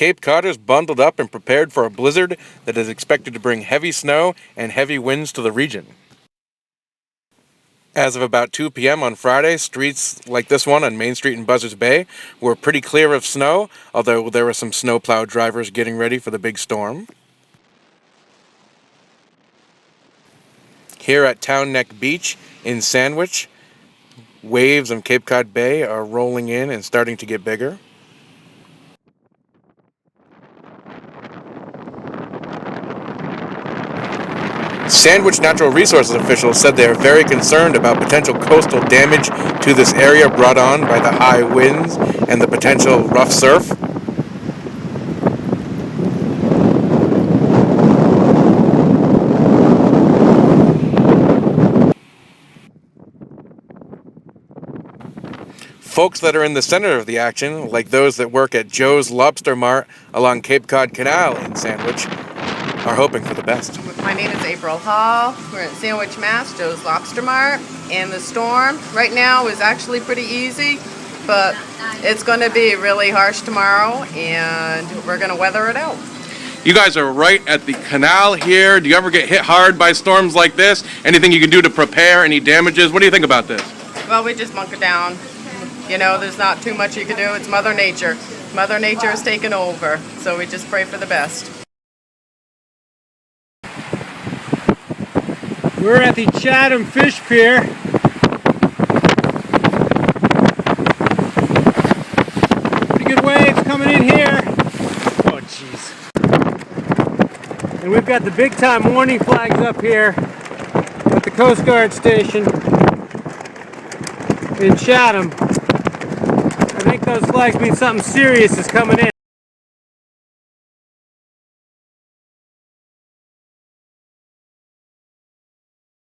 Cape Codders bundled up and prepared for a blizzard that is expected to bring heavy snow and heavy winds to the region. As of about 2 p.m. on Friday, streets like this one on Main Street in Buzzards Bay were pretty clear of snow, although there were some snowplow drivers getting ready for the big storm. Here at Town Neck Beach in Sandwich, waves on Cape Cod Bay are rolling in and starting to get bigger. Sandwich Natural Resources officials said they are very concerned about potential coastal damage to this area brought on by the high winds and the potential rough surf. Folks that are in the center of the action, like those that work at Joe's Lobster Mart along Cape Cod Canal in Sandwich, are hoping for the best. My name is April Hall. We're at Sandwich, Mass, Joe's Lobster Mart. And the storm right now is actually pretty easy, but it's going to be really harsh tomorrow, and we're going to weather it out. You guys are right at the canal here. Do you ever get hit hard by storms like this? Anything you can do to prepare? Any damages? What do you think about this? Well, we just bunker down. You know, there's not too much you can do. It's Mother Nature. Mother Nature has taken over, so we just pray for the best. We're at the Chatham Fish Pier. Pretty good waves coming in here. Oh jeez. And we've got the big time warning flags up here at the Coast Guard station in Chatham. I think those flags mean something serious is coming in.